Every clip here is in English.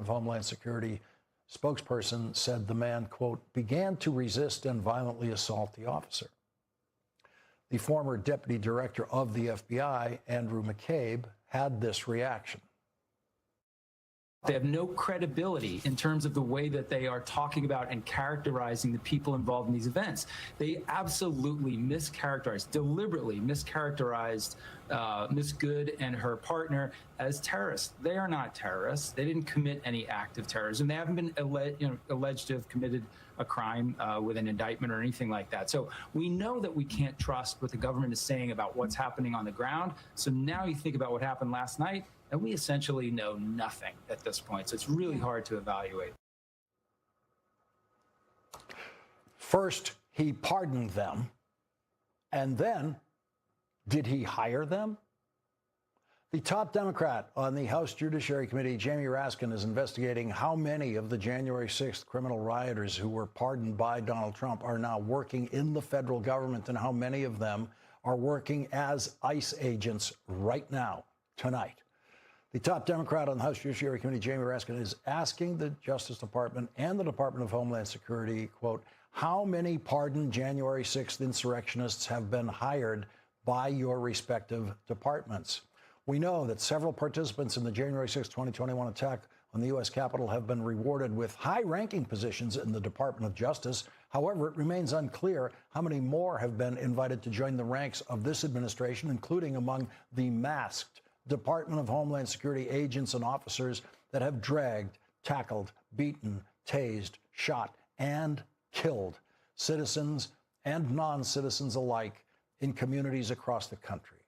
of Homeland Security spokesperson said the man, quote, began to resist and violently assault the officer. The former deputy director of the FBI, Andrew McCabe, had this reaction. They have no credibility in terms of the way that they are talking about and characterizing the people involved in these events. They absolutely mischaracterized, deliberately mischaracterized Ms. Good and her partner as terrorists. They are not terrorists. They didn't commit any act of terrorism. They haven't been alleged to have committed a crime with an indictment or anything like that. So we know that we can't trust what the government is saying about what's happening on the ground. So now you think about what happened last night, and we essentially know nothing at this point. So it's really hard to evaluate. First, he pardoned them. And then, did he hire them? The top Democrat on the House Judiciary Committee, Jamie Raskin, is investigating how many of the January 6th criminal rioters who were pardoned by Donald Trump are now working in the federal government and how many of them are working as ICE agents right now, tonight. The top Democrat on the House Judiciary Committee, Jamie Raskin, is asking the Justice Department and the Department of Homeland Security, quote, how many pardoned January 6th insurrectionists have been hired by your respective departments? We know that several participants in the January 6, 2021 attack on the U.S. Capitol have been rewarded with high-ranking positions in the Department of Justice. However, it remains unclear how many more have been invited to join the ranks of this administration, including among the masked Department of Homeland Security agents and officers that have dragged, tackled, beaten, tased, shot, and killed citizens and non-citizens alike in communities across the country.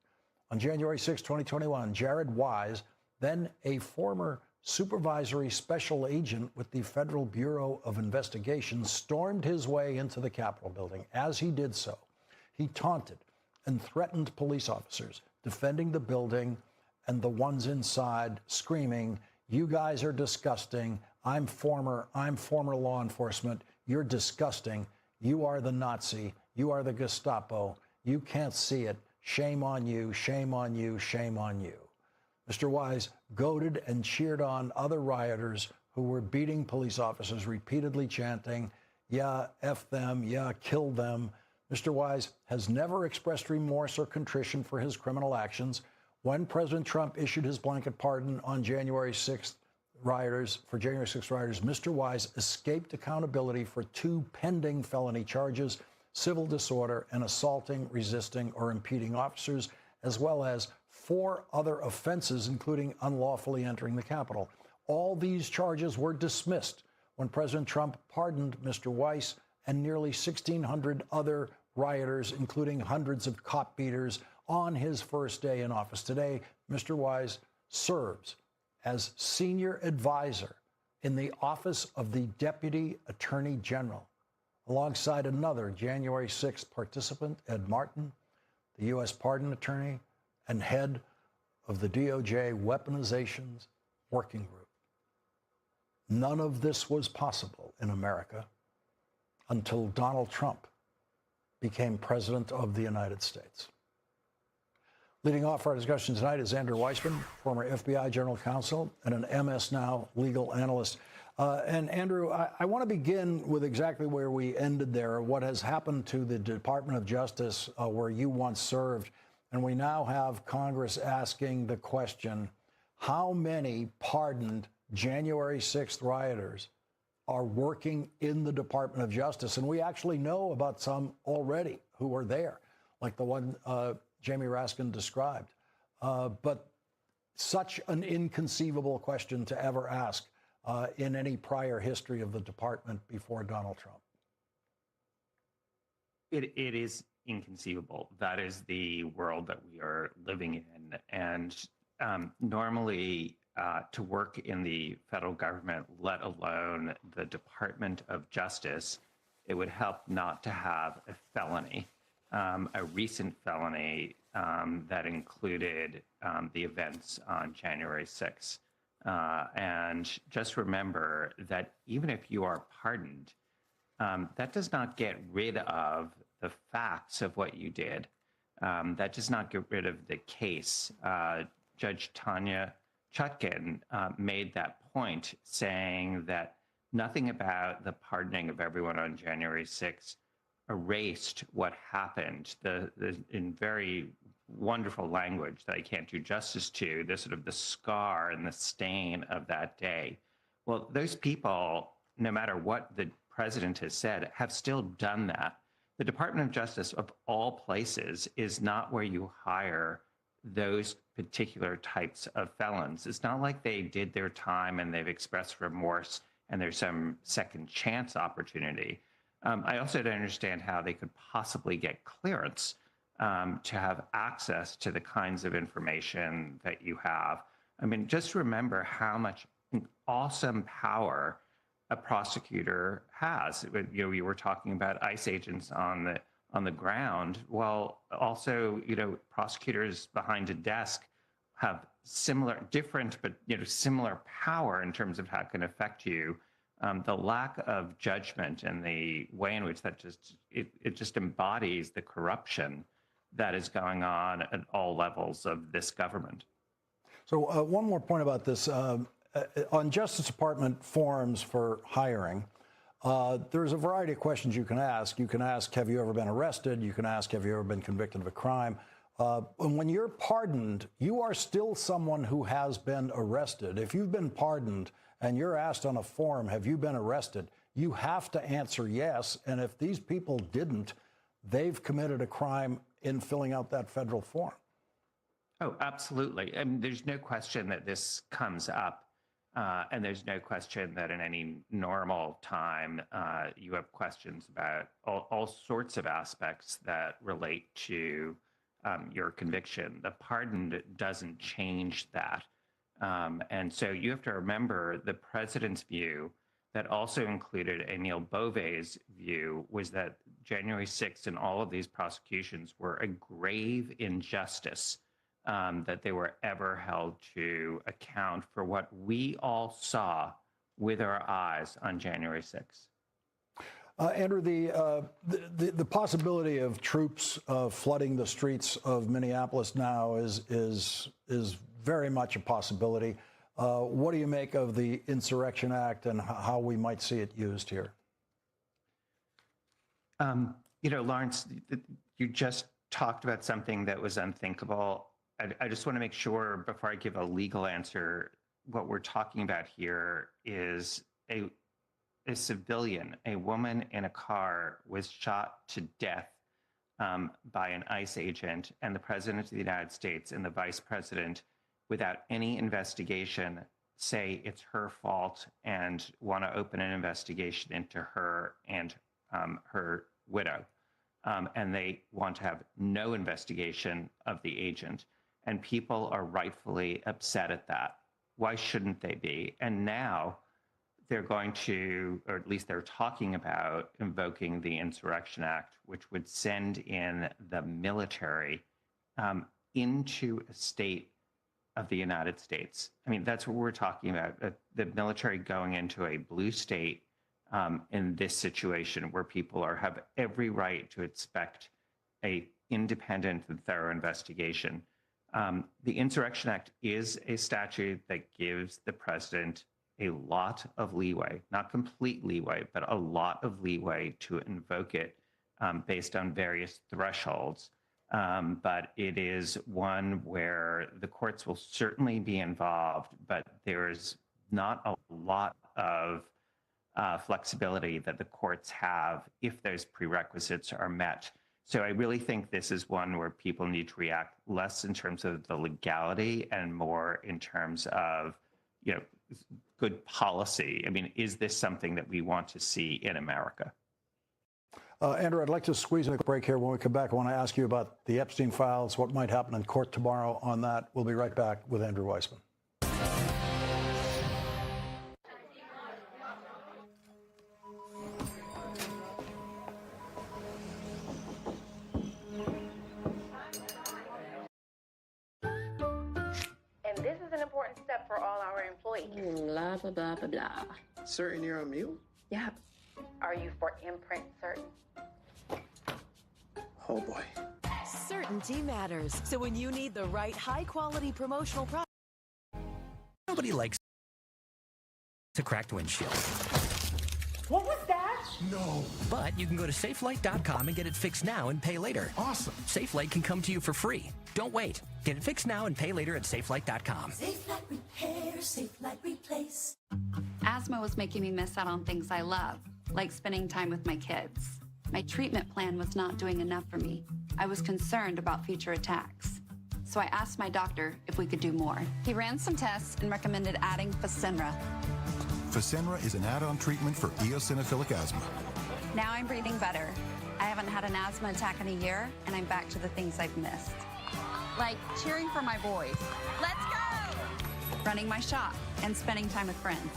On January 6, 2021, Jared Wise, then a former supervisory special agent with the Federal Bureau of Investigation, stormed his way into the Capitol building. As he did so, he taunted and threatened police officers defending the building and the ones inside screaming, you guys are disgusting. I'm former law enforcement. You're disgusting. You are the Nazi. You are the Gestapo. You can't see it. Shame on you, shame on you, shame on you. Mr. Wise goaded and cheered on other rioters who were beating police officers, repeatedly chanting, yeah, F them, yeah, kill them. Mr. Wise has never expressed remorse or contrition for his criminal actions. When President Trump issued his blanket pardon on January 6th rioters, Mr. Wise escaped accountability for 2 pending felony charges, civil disorder and assaulting, resisting, or impeding officers, as well as 4 other offenses, including unlawfully entering the Capitol. All these charges were dismissed when President Trump pardoned Mr. Wise and nearly 1,600 other rioters, including hundreds of cop beaters, on his first day in office. Today, Mr. Wise serves as senior advisor in the office of the Deputy Attorney General, alongside another January 6th participant, Ed Martin, the U.S. pardon attorney and head of the DOJ Weaponizations Working Group. None of this was possible in America until Donald Trump became president of the United States. Leading off our discussion tonight is Andrew Weissmann, former FBI general counsel and an MS Now legal analyst. And Andrew, I want to begin with exactly where we ended there, what has happened to the Department of Justice where you once served. And we now have Congress asking the question, how many pardoned January 6th rioters are working in the Department of Justice? And we actually know about some already who are there, like the one Jamie Raskin described. But such an inconceivable question to ever ask in any prior history of the department before Donald Trump. It is inconceivable. That is the world that we are living in. And normally to work in the federal government, let alone the Department of Justice, it would help not to have a felony. A recent felony that included the events on January 6th. And just remember that even if you are pardoned, that does not get rid of the facts of what you did. That does not get rid of the case. Judge Tanya Chutkan made that point, saying that nothing about the pardoning of everyone on January 6th erased what happened. In very wonderful language that I can't do justice to, the sort of the scar and the stain of that day. Well, those people, no matter what the president has said, have still done that. The Department of Justice, of all places, is not where you hire those particular types of felons. It's not like they did their time and they've expressed remorse and there's some second chance opportunity. I also don't understand how they could possibly get clearance to have access to the kinds of information that you have. I mean, just remember how much awesome power a prosecutor has. You know, you were talking about ICE agents on the ground. Well, also, you know, prosecutors behind a desk have different, but similar power in terms of how it can affect you. The lack of judgment and the way in which that just embodies the corruption that is going on at all levels of this government. So one more point about this. On Justice Department forms for hiring, there's a variety of questions you can ask. You can ask, have you ever been arrested? You can ask, have you ever been convicted of a crime? And when you're pardoned, you are still someone who has been arrested. If you've been pardoned and you're asked on a form, have you been arrested? You have to answer yes. And if these people didn't, they've committed a crime in filling out that federal form. Oh, absolutely. I mean, there's no question that this comes up. And there's no question that in any normal time, you have questions about all sorts of aspects that relate to your conviction. The pardon doesn't change that. And so you have to remember the president's view that also included Emile Beauvais' view was that January 6th and all of these prosecutions were a grave injustice. That they were ever held to account for what we all saw with our eyes on January 6th. Andrew, the possibility of troops flooding the streets of Minneapolis now is very much a possibility. What do you make of the Insurrection Act and how we might see it used here? You know, Lawrence, you just talked about something that was unthinkable. I just want to make sure before I give a legal answer, what we're talking about here is a civilian, a woman in a car was shot to death by an ICE agent, and the president of the United States and the vice president, without any investigation, say it's her fault and want to open an investigation into her and her widow. And they want to have no investigation of the agent. And people are rightfully upset at that. Why shouldn't they be? And now they're going to, or at least they're talking about invoking the Insurrection Act, which would send in the military into a state of the United States. I mean, that's what we're talking about, the military going into a blue state in this situation where people have every right to expect a independent and thorough investigation. The Insurrection Act is a statute that gives the president a lot of leeway, not complete leeway, but a lot of leeway to invoke it based on various thresholds. But it is one where the courts will certainly be involved, but there's not a lot of flexibility that the courts have if those prerequisites are met. So I really think this is one where people need to react less in terms of the legality and more in terms of, you know, good policy. I mean, is this something that we want to see in America? Andrew, I'd like to squeeze in a break here. When we come back, I want to ask you about the Epstein files, what might happen in court tomorrow on that. We'll be right back with Andrew Weissmann. This is an important step for all our employees. Blah, blah, blah, blah, blah. Certain you're on mute? Yeah. Are you for imprint certain? Oh boy. Certainty matters. So when you need the right high-quality promotional product, Nobody likes a cracked windshield. What was that? No. But you can go to SafeLight.com and get it fixed now and pay later. Awesome. SafeLight can come to you for free. Don't wait. Get it fixed now and pay later at SafeLight.com. SafeLight Repair, SafeLight Replace. Asthma was making me miss out on things I love, like spending time with my kids. My treatment plan was not doing enough for me. I was concerned about future attacks. So I asked my doctor if we could do more. He ran some tests and recommended adding Fasenra. Fasenra is an add-on treatment for eosinophilic asthma. Now I'm breathing better. I haven't had an asthma attack in a year, and I'm back to the things I've missed. Like cheering for my boys. Let's go! Running my shop and spending time with friends.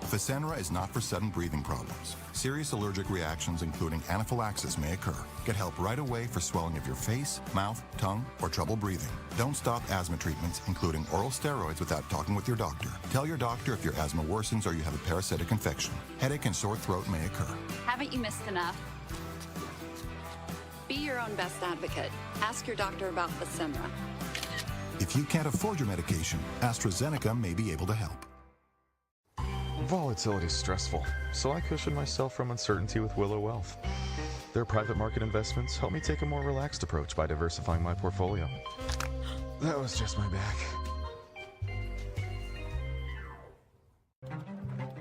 Fasenra is not for sudden breathing problems. Serious allergic reactions, including anaphylaxis, may occur. Get help right away for swelling of your face, mouth, tongue, or trouble breathing. Don't stop asthma treatments, including oral steroids, without talking with your doctor. Tell your doctor if your asthma worsens or you have a parasitic infection. Headache and sore throat may occur. Haven't you missed enough? Be your own best advocate. Ask your doctor about Fasenra. If you can't afford your medication, AstraZeneca may be able to help. Volatility is stressful, so I cushion myself from uncertainty with Willow Wealth. Their private market investments help me take a more relaxed approach by diversifying my portfolio. That was just my back.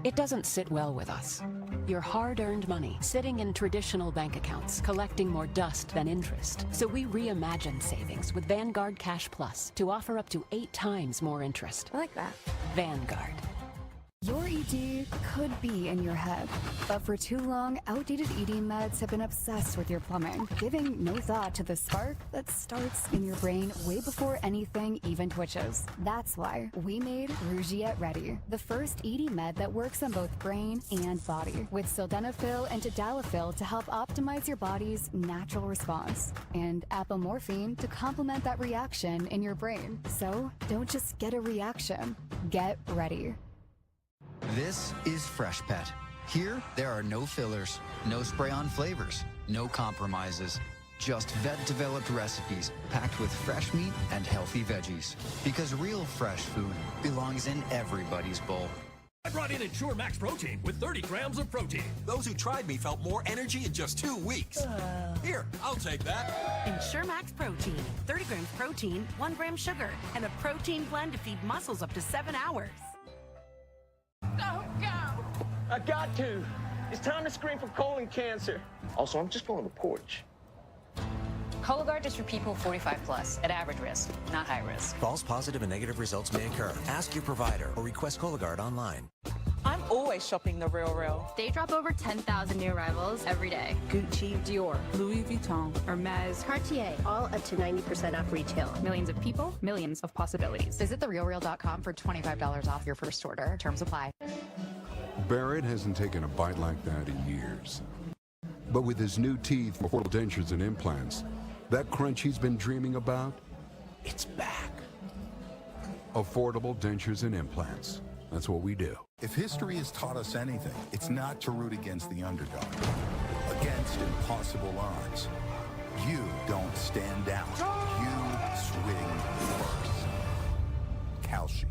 It doesn't sit well with us. Your hard-earned money sitting in traditional bank accounts, collecting more dust than interest. So we reimagined savings with Vanguard Cash Plus to offer up to 8 times more interest. I like that. Vanguard. Your ED could be in your head, but for too long, outdated ED meds have been obsessed with your plumbing, giving no thought to the spark that starts in your brain way before anything even twitches. That's why we made Rougiette Ready, the first ED med that works on both brain and body, with sildenafil and tadalafil to help optimize your body's natural response, and apomorphine to complement that reaction in your brain. So don't just get a reaction, get ready. This is Freshpet. Here, there are no fillers, no spray-on flavors, no compromises. Just vet-developed recipes packed with fresh meat and healthy veggies. Because real fresh food belongs in everybody's bowl. I brought in Ensure Max Protein with 30 grams of protein. Those who tried me felt more energy in just 2 weeks. Here, I'll take that. Ensure Max Protein. 30 grams protein, 1 gram sugar, and a protein blend to feed muscles up to 7 hours. Go, go! I got to. It's time to screen for colon cancer. Also, I'm just going on the porch. Cologuard is for people 45 plus, at average risk, not high risk. False positive and negative results may occur. Ask your provider or request Cologuard online. I'm always shopping The Real. They drop over 10,000 new arrivals every day. Gucci, Dior, Louis Vuitton, Hermes, Cartier, all up to 90% off retail. Millions of people, millions of possibilities. Visit therealreal.com for $25 off your first order. Terms apply. Barrett hasn't taken a bite like that in years. But with his new teeth, affordable dentures and implants, that crunch he's been dreaming about, it's back. Affordable dentures and implants. That's what we do. If history has taught us anything, it's not to root against the underdog, against impossible odds. You don't stand down. You swing first. Kalshi.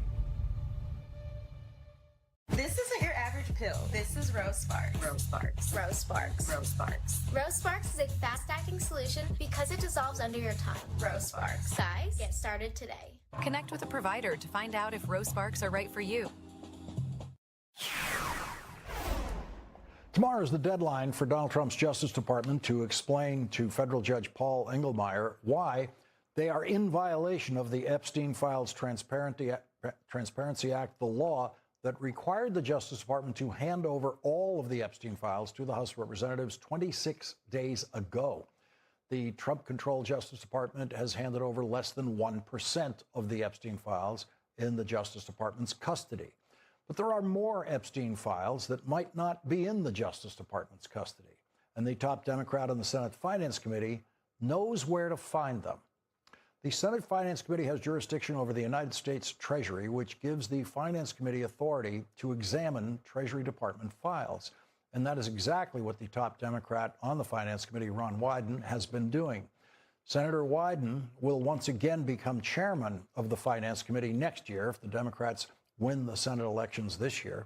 This isn't your average pill. This is Rose Sparks. Rose Sparks. Rose Sparks. Rose Sparks. Rose Sparks is a fast-acting solution because it dissolves under your tongue. Rose Sparks. Guys, get started today. Connect with a provider to find out if Rose Sparks are right for you. Tomorrow is the deadline for Donald Trump's Justice Department to explain to federal judge Paul Engelmeyer why they are in violation of the Epstein Files Transparency Act, the law that required the Justice Department to hand over all of the Epstein files to the House of Representatives 26 days ago. The Trump-controlled Justice Department has handed over less than 1% of the Epstein files in the Justice Department's custody. But there are more Epstein files that might not be in the Justice Department's custody, and the top Democrat on the Senate Finance Committee knows where to find them. The Senate Finance Committee has jurisdiction over the United States Treasury, which gives the Finance Committee authority to examine Treasury Department files. And that is exactly what the top Democrat on the Finance Committee, Ron Wyden, has been doing. Senator Wyden will once again become chairman of the Finance Committee next year if the Democrats win the Senate elections this year.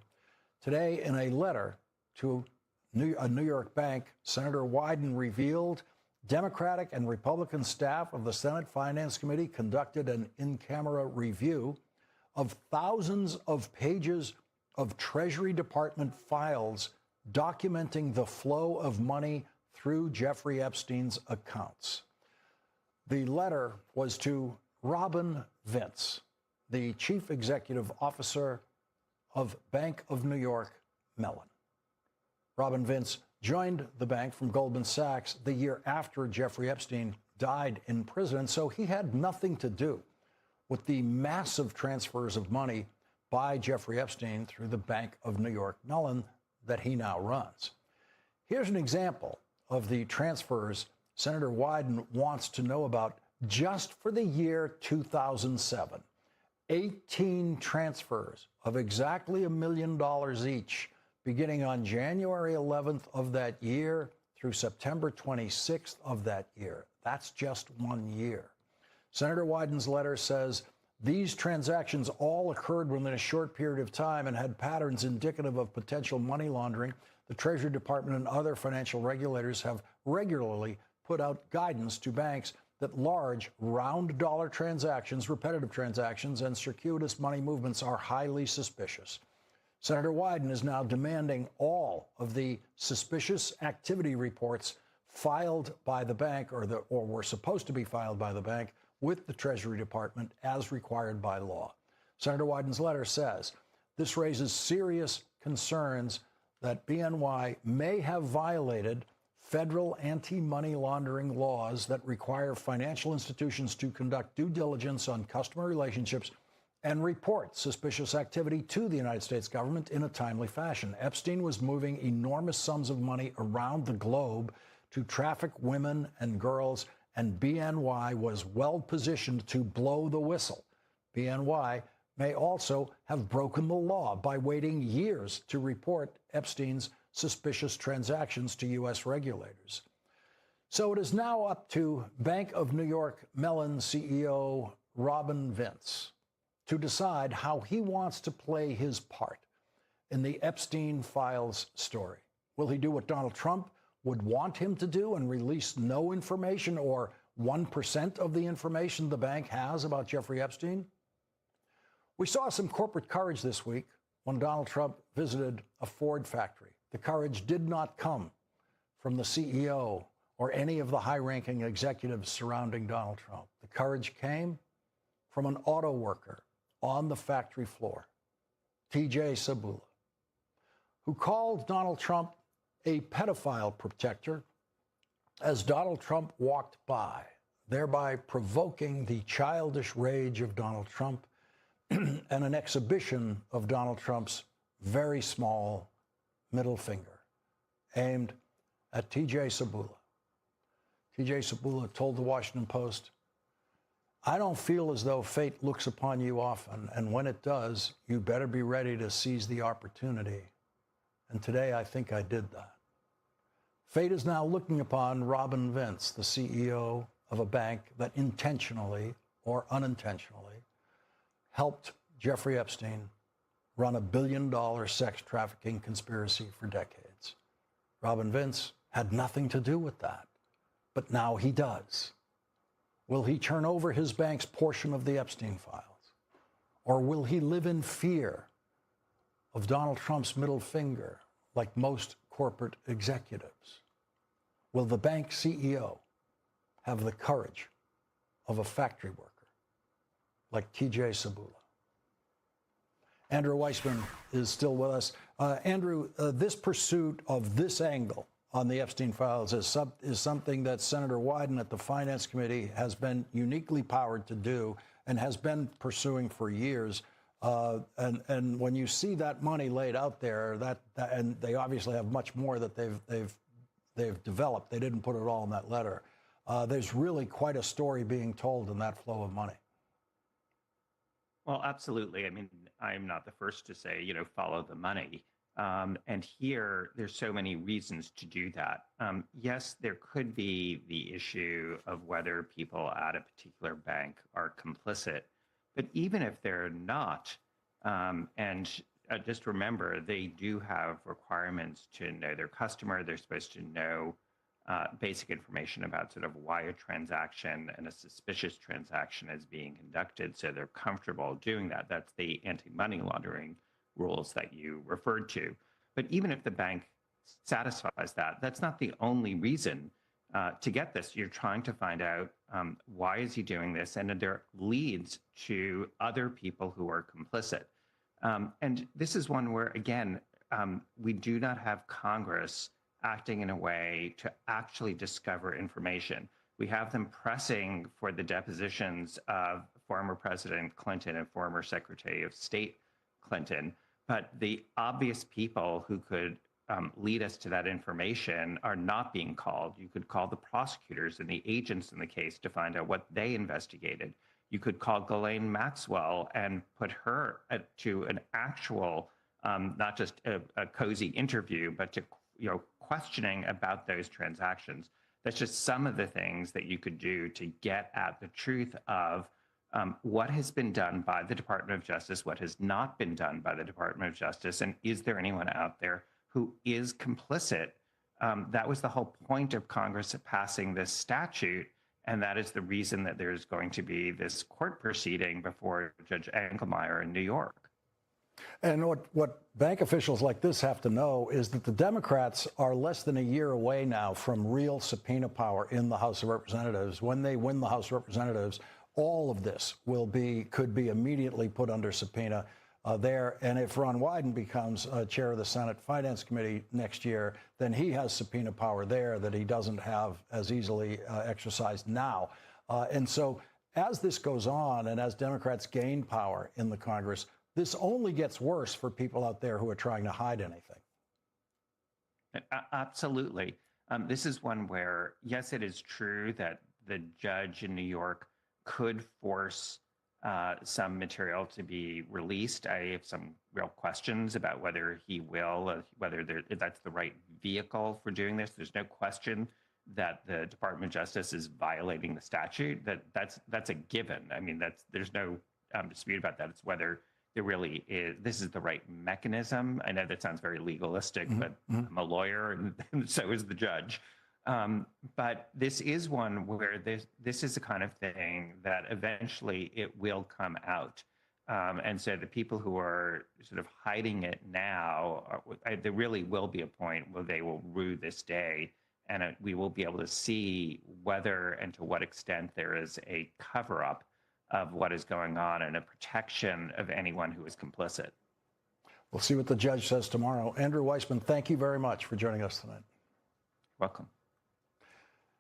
Today, in a letter to a New York bank, Senator Wyden revealed Democratic and Republican staff of the Senate Finance Committee conducted an in-camera review of thousands of pages of Treasury Department files documenting the flow of money through Jeffrey Epstein's accounts. The letter was to Robin Vince, the chief executive officer of Bank of New York Mellon. Robin Vince joined the bank from Goldman Sachs the year after Jeffrey Epstein died in prison, so he had nothing to do with the massive transfers of money by Jeffrey Epstein through the Bank of New York Mellon that he now runs. Here's an example of the transfers Senator Wyden wants to know about just for the year 2007. 18 transfers of exactly $1 million each, beginning on January 11th of that year through September 26th of that year. That's just 1 year. Senator Wyden's letter says these transactions all occurred within a short period of time and had patterns indicative of potential money laundering. The Treasury Department and other financial regulators have regularly put out guidance to banks that large round dollar transactions, repetitive transactions, and circuitous money movements are highly suspicious. Senator Wyden is now demanding all of the suspicious activity reports filed by the bank or were supposed to be filed by the bank with the Treasury Department as required by law. Senator Wyden's letter says this raises serious concerns that BNY may have violated federal anti-money laundering laws that require financial institutions to conduct due diligence on customer relationships and report suspicious activity to the United States government in a timely fashion. Epstein was moving enormous sums of money around the globe to traffic women and girls, and BNY was well positioned to blow the whistle. BNY may also have broken the law by waiting years to report Epstein's suspicious transactions to U.S. regulators. So it is now up to Bank of New York Mellon CEO Robin Vince to decide how he wants to play his part in the Epstein files story. Will he do what Donald Trump would want him to do and release no information or 1% of the information the bank has about Jeffrey Epstein? We saw some corporate courage this week when Donald Trump visited a Ford factory. The courage did not come from the CEO or any of the high-ranking executives surrounding Donald Trump. The courage came from an auto worker on the factory floor, TJ Sabula, who called Donald Trump a pedophile protector as Donald Trump walked by, thereby provoking the childish rage of Donald Trump and an exhibition of Donald Trump's very small middle finger aimed at TJ Sabula. TJ Sabula told the Washington Post, "I don't feel as though fate looks upon you often, and when it does, you better be ready to seize the opportunity. And today I think I did that." Fate is now looking upon Robin Vince, the CEO of a bank that intentionally or unintentionally helped Jeffrey Epstein run a $1 billion sex trafficking conspiracy for decades. Robin Vince had nothing to do with that, but now he does. Will he turn over his bank's portion of the Epstein files? Or will he live in fear of Donald Trump's middle finger like most corporate executives? Will the bank CEO have the courage of a factory worker like TJ Sabula? Andrew Weissmann is still with us. Andrew, this pursuit of this angle on the Epstein files is something that Senator Wyden at the Finance Committee has been uniquely powered to do and has been pursuing for years. And when you see that money laid out there, and they obviously have much more that they've developed. They didn't put it all in that letter. There's really quite a story being told in that flow of money. Well, absolutely. I mean, I'm not the first to say, follow the money. And here, there's so many reasons to do that. Yes, there could be the issue of whether people at a particular bank are complicit. But even if they're not, And just remember, they do have requirements to know their customer. They're supposed to know basic information about sort of why a transaction and a suspicious transaction is being conducted, so they're comfortable doing that. That's the anti-money laundering rules that you referred to. But even if the bank satisfies that, that's not the only reason to get this. You're trying to find out why is he doing this, and there leads to other people who are complicit. And this is one where, again, we do not have Congress acting in a way to actually discover information. We have them pressing for the depositions of former President Clinton and former Secretary of State Clinton, but the obvious people who could lead us to that information are not being called. You could call the prosecutors and the agents in the case to find out what they investigated. You could call Ghislaine Maxwell and put her to an actual, not just a cozy interview, but to questioning about those transactions. That's just some of the things that you could do to get at the truth of what has been done by the Department of Justice, what has not been done by the Department of Justice, and is there anyone out there who is complicit? That was the whole point of Congress passing this statute, and that is the reason that there's going to be this court proceeding before Judge Engelmeyer in New York. And what bank officials like this have to know is that the Democrats are less than a year away now from real subpoena power in the House of Representatives. When they win the House of Representatives, all of this could be immediately put under subpoena there. And if Ron Wyden becomes chair of the Senate Finance Committee next year, then he has subpoena power there that he doesn't have as easily exercised now. And so as this goes on and as Democrats gain power in the Congress, this only gets worse for people out there who are trying to hide anything. Absolutely. This is one where, yes, it is true that the judge in New York could force some material to be released. I have some real questions about whether he will, whether that's the right vehicle for doing this. There's no question that the Department of Justice is violating the statute. That's a given. I mean, there's no dispute about that. It's whether there really is, this is the right mechanism. I know that sounds very legalistic, but I'm a lawyer and so is the judge. But this is one where this is the kind of thing that eventually it will come out. And so the people who are sort of hiding it now, there really will be a point where they will rue this day, and we will be able to see whether and to what extent there is a cover-up of what is going on and a protection of anyone who is complicit. We'll see what the judge says tomorrow. Andrew Weissmann, thank you very much for joining us tonight. Welcome.